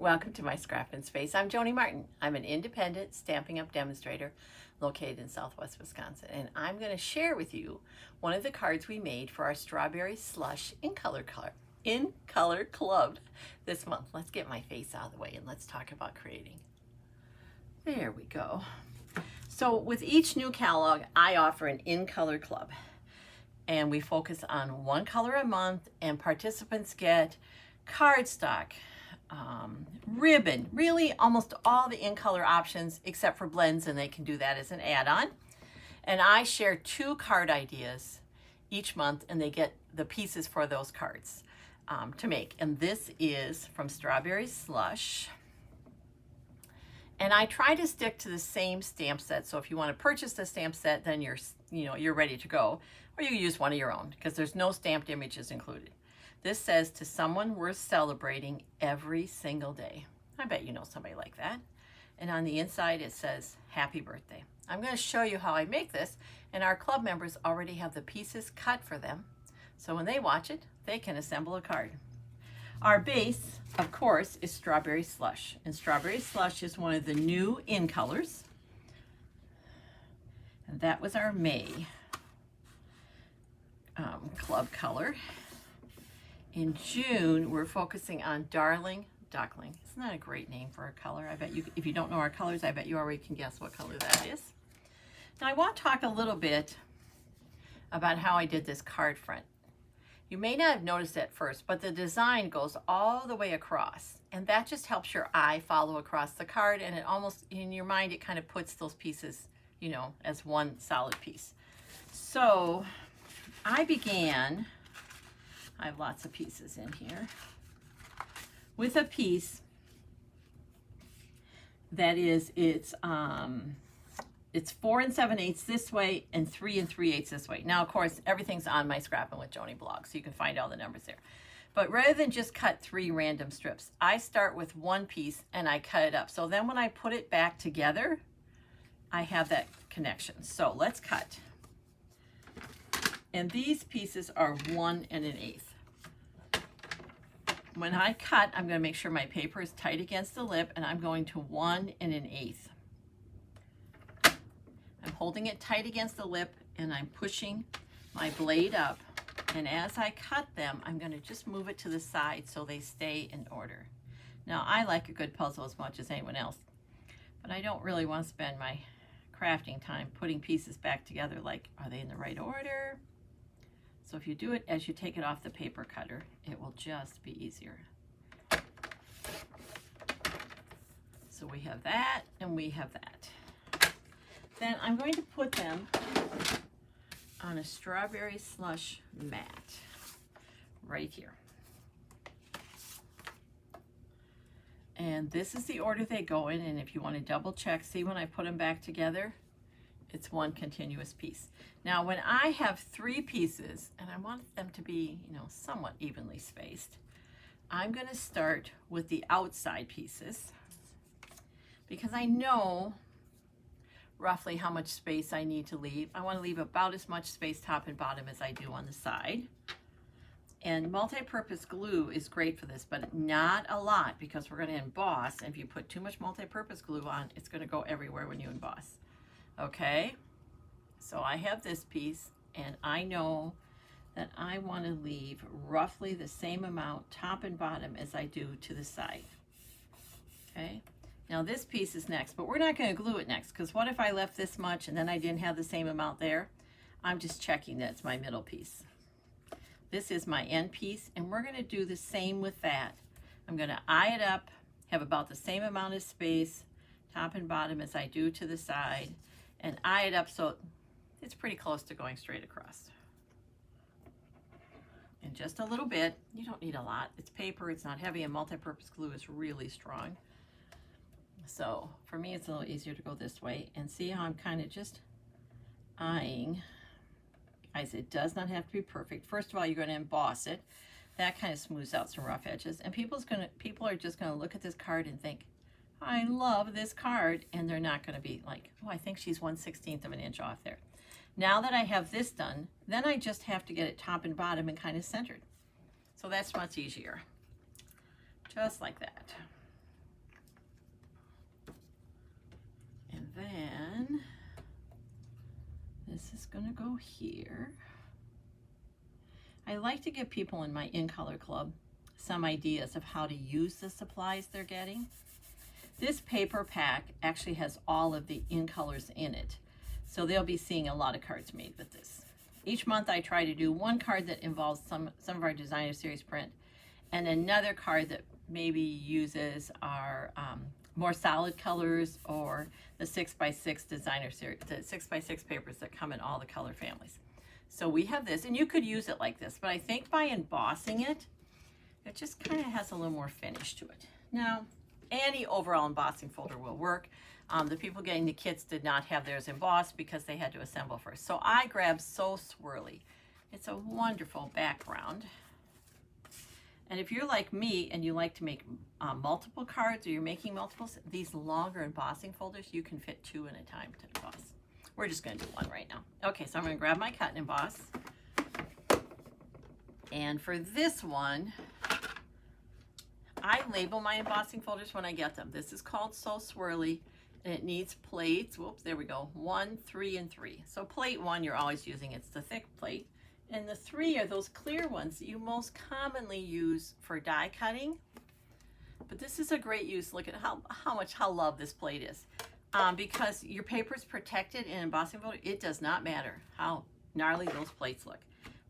Welcome to my Scrappin space. I'm Joni Martin. I'm an independent Stampin' Up demonstrator located in Southwest Wisconsin, and I'm going to share with you one of the cards we made for our Strawberry Slush in Color Club this month. Let's get my face out of the way and let's talk about creating. There we go. So with each new catalog, I offer an in color club, and we focus on one color a month, and participants get cardstock, ribbon, really almost all the in color options except for blends, and they can do that as an add-on. And I share 2 card ideas each month, and they get the pieces for those cards to make. And this is from Strawberry Slush. And I try to stick to the same stamp set. So if you want to purchase the stamp set, then you're ready to go. Or you use one of your own because there's no stamped images included. This says, to someone worth celebrating every single day. I bet you know somebody like that. And on the inside it says, happy birthday. I'm going to show you how I make this, and our club members already have the pieces cut for them. So when they watch it, they can assemble a card. Our base, of course, is Strawberry Slush. And Strawberry Slush is one of the new in colors. And that was our May club color. In June, we're focusing on Darling Duckling. Isn't that a great name for a color? I bet you, if you don't know our colors, I bet you already can guess what color that is. Now I want to talk a little bit about how I did this card front. You may not have noticed at first, but the design goes all the way across, and that just helps your eye follow across the card, and it almost, in your mind, it kind of puts those pieces, you know, as one solid piece. So I have lots of pieces in here, with a piece that is, it's 4 7/8 this way and 3 3/8 this way. Now, of course, everything's on my Scrappin with Joni blog, so you can find all the numbers there. But rather than just cut 3 random strips, I start with one piece and I cut it up. So then when I put it back together, I have that connection. So let's cut. And these pieces are 1 1/8. When I cut, I'm going to make sure my paper is tight against the lip, and I'm going to 1 1/8. I'm holding it tight against the lip, and I'm pushing my blade up, and as I cut them, I'm going to just move it to the side so they stay in order. Now, I like a good puzzle as much as anyone else, but I don't really want to spend my crafting time putting pieces back together like, are they in the right order? So if you do it as you take it off the paper cutter, it will just be easier. So we have that, and we have that. Then I'm going to put them on a Strawberry Slush mat right here. And this is the order they go in, and if you want to double check, see when I put them back together, it's one continuous piece. Now, when I have 3 pieces, and I want them to be, you know, somewhat evenly spaced, I'm going to start with the outside pieces because I know roughly how much space I need to leave. I want to leave about as much space top and bottom as I do on the side. And multi-purpose glue is great for this, but not a lot because we're going to emboss. And if you put too much multi-purpose glue on, it's going to go everywhere when you emboss. Okay, so I have this piece, and I know that I want to leave roughly the same amount top and bottom as I do to the side. Okay, now this piece is next, but we're not going to glue it next, because what if I left this much and then I didn't have the same amount there? I'm just checking that it's my middle piece. This is my end piece, and we're going to do the same with that. I'm going to eye it up, have about the same amount of space top and bottom as I do to the side, and eye it up so it's pretty close to going straight across. And just a little bit. You don't need a lot. It's paper, it's not heavy, and multi-purpose glue is really strong. So for me, it's a little easier to go this way. And see how I'm kind of just eyeing. Guys, it does not have to be perfect. First of all, you're going to emboss it. That kind of smooths out some rough edges. And people are just going to look at this card and think, I love this card, and they're not going to be like, oh, I think she's 1/16 of an inch off there. Now that I have this done, then I just have to get it top and bottom and kind of centered. So that's much easier. Just like that. gonna go here. I like to give people in my In Color Club some ideas of how to use the supplies they're getting. This paper pack actually has all of the In Colors in it, so they'll be seeing a lot of cards made with this. Each month I try to do one card that involves some of our designer series print, and another card that maybe uses our more solid colors or the 6x6 designer series, the 6x6 papers that come in all the color families. So we have this, and you could use it like this, but I think by embossing it, it just kind of has a little more finish to it. Now, any overall embossing folder will work. The people getting the kits did not have theirs embossed because they had to assemble first. So I grabbed So Swirly. It's a wonderful background. And if you're like me and you like to make multiple cards, or you're making multiples, these longer embossing folders, you can fit 2 at a time to emboss. We're just going to do one right now. Okay, so I'm going to grab my cut and emboss. And for this one, I label my embossing folders when I get them. This is called So Swirly, and it needs plates. Whoops, there we go. 1, 3, and 3. So plate 1 you're always using. It's the thick plate. And the 3 are those clear ones that you most commonly use for die cutting. But this is a great use. Look at how loved this plate is. Because your paper is protected in embossing folder, it does not matter how gnarly those plates look.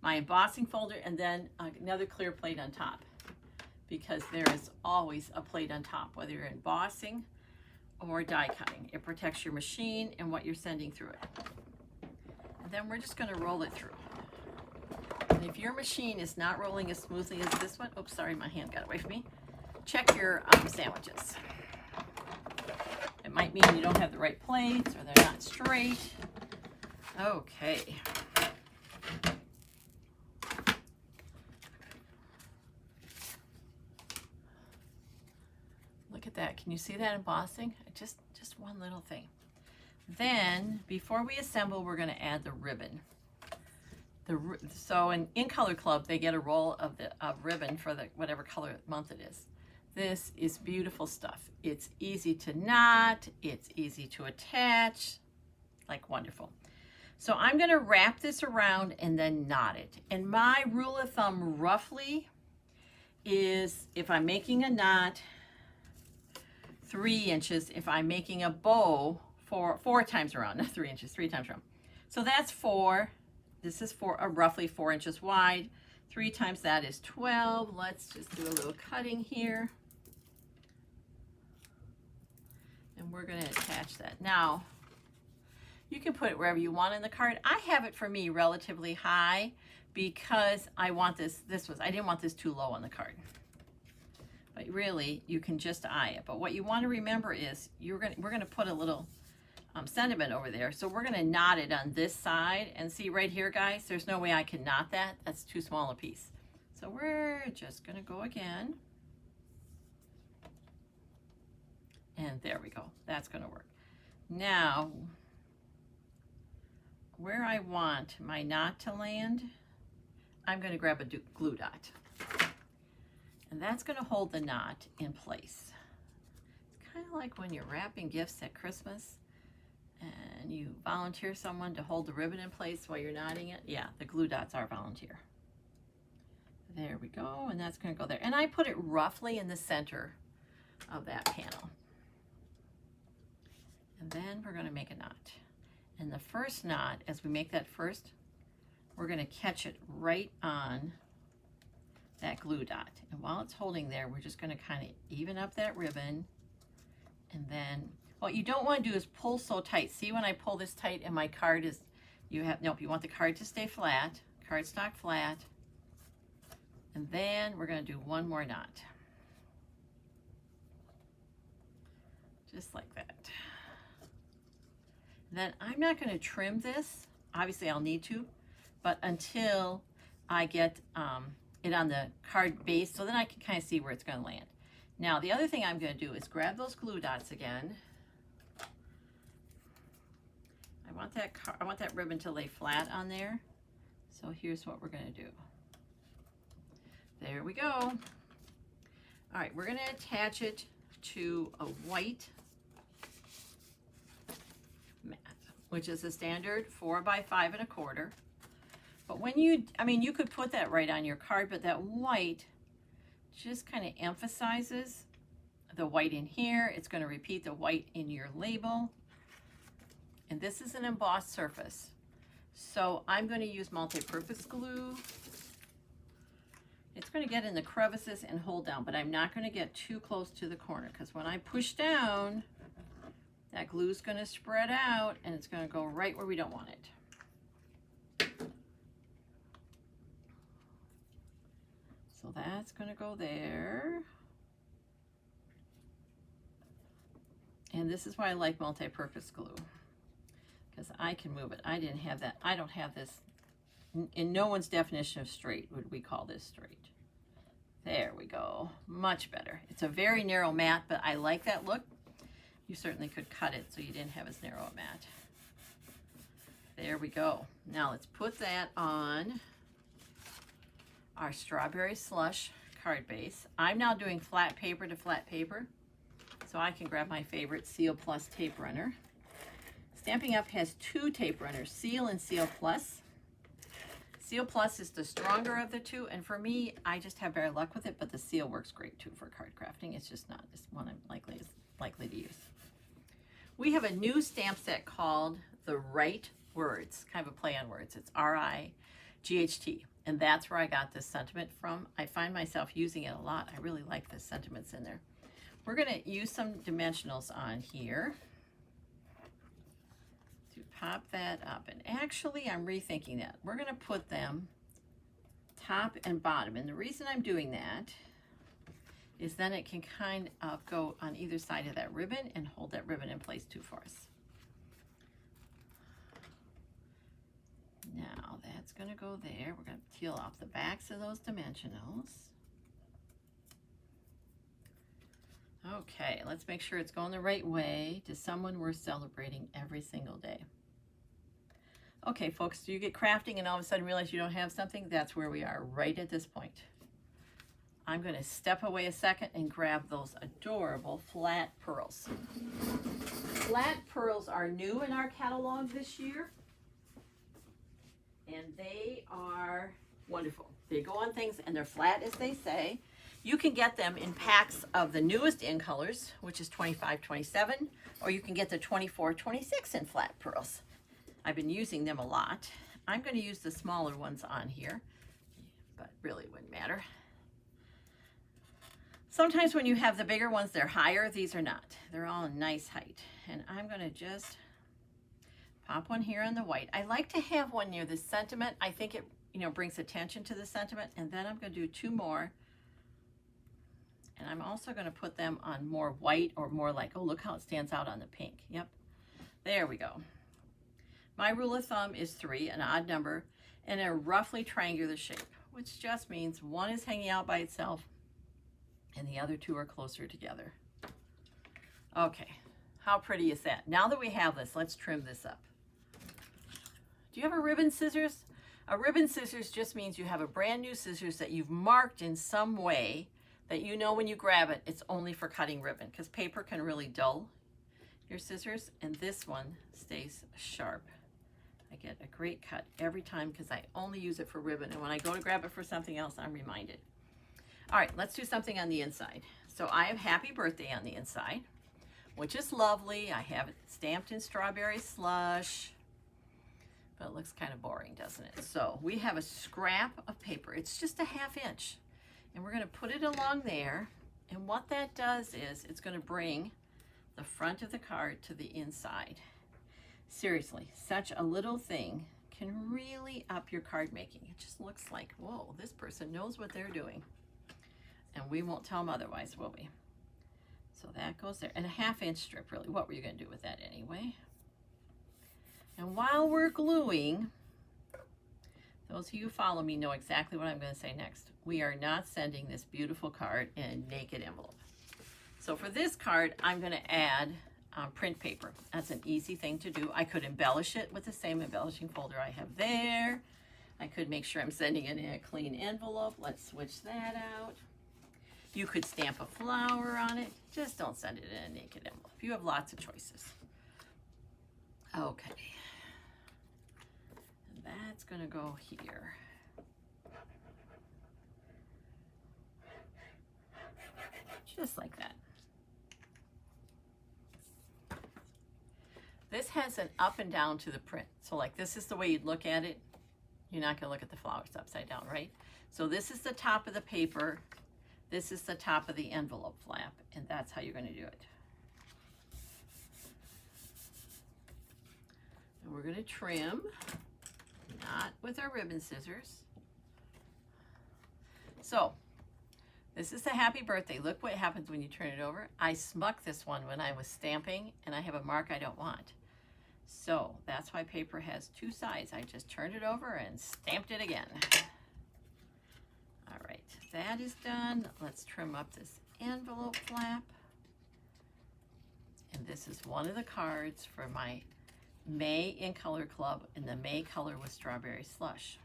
My embossing folder, and then another clear plate on top, because there is always a plate on top, whether you're embossing or die cutting. It protects your machine and what you're sending through it. And then we're just going to roll it through. And if your machine is not rolling as smoothly as this one, oops, sorry, my hand got away from me, check your sandwiches. It might mean you don't have the right plates, or they're not straight. Okay. Look at that. Can you see that embossing? Just one little thing. Then, before we assemble, we're going to add the ribbon. So in Color Club, they get a roll of ribbon for the whatever color month it is. This is beautiful stuff. It's easy to knot. It's easy to attach. Like, wonderful. So I'm going to wrap this around and then knot it. And my rule of thumb roughly is, if I'm making a knot, 3 inches. If I'm making a bow, 4 times around, not 3 inches, 3 times around. So that's 4. This is roughly 4 inches wide. 3 times that is 12. Let's just do a little cutting here. And we're going to attach that. Now, you can put it wherever you want in the card. I have it, for me, relatively high because I want I didn't want this too low on the card. But really, you can just eye it. But what you want to remember is we're going to put a little sentiment over there. So we're going to knot it on this side. And see right here, guys, there's no way I can knot that. That's too small a piece. So we're just going to go again. And there we go. That's going to work. Now, where I want my knot to land, I'm going to grab a glue dot. And that's going to hold the knot in place. It's kind of like when you're wrapping gifts at Christmas and you volunteer someone to hold the ribbon in place while you're knotting it. Yeah, the glue dots are volunteer. There we go, and that's going to go there. And I put it roughly in the center of that panel. And then we're going to make a knot. And the first knot, as we make that first, we're going to catch it right on that glue dot. And while it's holding there, we're just going to kind of even up that ribbon. And then what you don't want to do is pull so tight. See, when I pull this tight and my card is, you want the card to stay flat, cardstock flat. And then we're going to do one more knot. Just like that. Then I'm not going to trim this. Obviously I'll need to, but until I get it on the card base, so then I can kind of see where it's going to land. Now the other thing I'm going to do is grab those glue dots again. I want that ribbon to lay flat on there. So here's what we're going to do. There we go. All right, we're going to attach it to a white mat. which is a standard 4 by 5 1/4. But when you, I mean, you could put that right on your card, but that white just kind of emphasizes the white in here. It's going to repeat the white in your label. And this is an embossed surface. So I'm going to use multi-purpose glue. It's going to get in the crevices and hold down, but I'm not going to get too close to the corner because when I push down, that glue is going to spread out and it's going to go right where we don't want it. So that's going to go there. And this is why I like multi-purpose glue, because I can move it. I didn't have that. I don't have this. In no one's definition of straight would we call this straight. There we go. Much better. It's a very narrow mat, but I like that look. You certainly could cut it so you didn't have as narrow a mat. There we go. Now let's put that on our strawberry slush card base. I'm now doing flat paper to flat paper, so I can grab my favorite Seal Plus tape runner. Stampin' Up! Has 2 tape runners, Seal and Seal Plus. Seal Plus is the stronger of the two, and for me, I just have better luck with it, but the Seal works great too for card crafting. It's just not this one I'm likely to use. We have a new stamp set called The Right Words, kind of a play on words. It's R-I-G-H-T, and that's where I got this sentiment from. I find myself using it a lot. I really like the sentiments in there. We're going to use some dimensionals on here to pop that up. And actually, I'm rethinking that. We're going to put them top and bottom. And the reason I'm doing that is then it can kind of go on either side of that ribbon and hold that ribbon in place too for us. Now that's going to go there. We're going to peel off the backs of those dimensionals. Okay, let's make sure it's going the right way to someone we're celebrating every single day. Okay, folks, do you get crafting and all of a sudden realize you don't have something? That's where we are right at this point. I'm going to step away a second and grab those adorable flat pearls. Flat pearls are new in our catalog this year, and they are wonderful. They go on things and they're flat as they say. You can get them in packs of the newest in colors, which is 25, 27, or you can get the 24, 26 in flat pearls. I've been using them a lot. I'm going to use the smaller ones on here, but really it wouldn't matter. Sometimes when you have the bigger ones, they're higher. These are not. They're all a nice height. And I'm going to just pop one here on the white. I like to have one near the sentiment. I think it, brings attention to the sentiment. And then I'm going to do 2 more. And I'm also going to put them on more white or more like, oh, look how it stands out on the pink. Yep. There we go. My rule of thumb is 3, an odd number, and a roughly triangular shape, which just means one is hanging out by itself and the other 2 are closer together. Okay, how pretty is that? Now that we have this, let's trim this up. Do you have a ribbon scissors? A ribbon scissors just means you have a brand new scissors that you've marked in some way that you know when you grab it, it's only for cutting ribbon, because paper can really dull your scissors, and this one stays sharp. I get a great cut every time because I only use it for ribbon, and when I go to grab it for something else, I'm reminded. All right, let's do something on the inside. So I have Happy Birthday on the inside, which is lovely. I have it stamped in strawberry slush, but it looks kind of boring, doesn't it? So we have a scrap of paper. It's just a 1/2 inch. And we're going to put it along there. And what that does is it's going to bring the front of the card to the inside. Seriously, such a little thing can really up your card making. It just looks like, whoa, this person knows what they're doing. And we won't tell them otherwise, will we? So that goes there. And a 1/2 inch strip, really. What were you going to do with that anyway? And while we're gluing, those of you who follow me know exactly what I'm going to say next. We are not sending this beautiful card in a naked envelope. So for this card, I'm going to add print paper. That's an easy thing to do. I could embellish it with the same embellishing folder I have there. I could make sure I'm sending it in a clean envelope. Let's switch that out. You could stamp a flower on it. Just don't send it in a naked envelope. You have lots of choices. Okay, going to go here. Just like that. This has an up and down to the print. So like this is the way you'd look at it. You're not going to look at the flowers upside down, right? So this is the top of the paper. This is the top of the envelope flap, and that's how you're going to do it. And we're going to trim, not with our ribbon scissors. So this is the happy birthday. Look what happens when you turn it over. I smucked this one when I was stamping, and I have a mark I don't want. So that's why paper has two sides. I just turned it over and stamped it again. All right, that is done. Let's trim up this envelope flap. And this is one of the cards for my May in Color Club, and the May color was Strawberry Slush.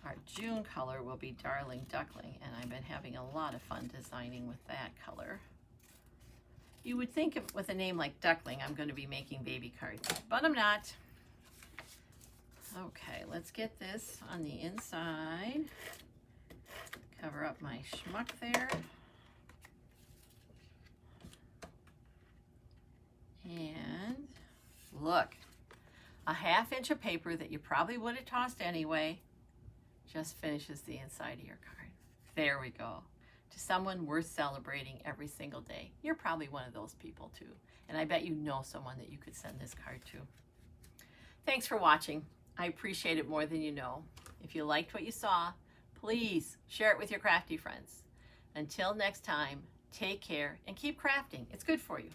Our June color will be Darling Duckling, and I've been having a lot of fun designing with that color. You would think with a name like Duckling, I'm going to be making baby cards, but I'm not. Okay, let's get this on the inside. Cover up my schmuck there. And look, a ½ inch of paper that you probably would have tossed anyway just finishes the inside of your card. There we go. To someone worth celebrating every single day. You're probably one of those people too. And I bet you know someone that you could send this card to. Thanks for watching. I appreciate it more than you know. If you liked what you saw, please share it with your crafty friends. Until next time, take care and keep crafting. It's good for you.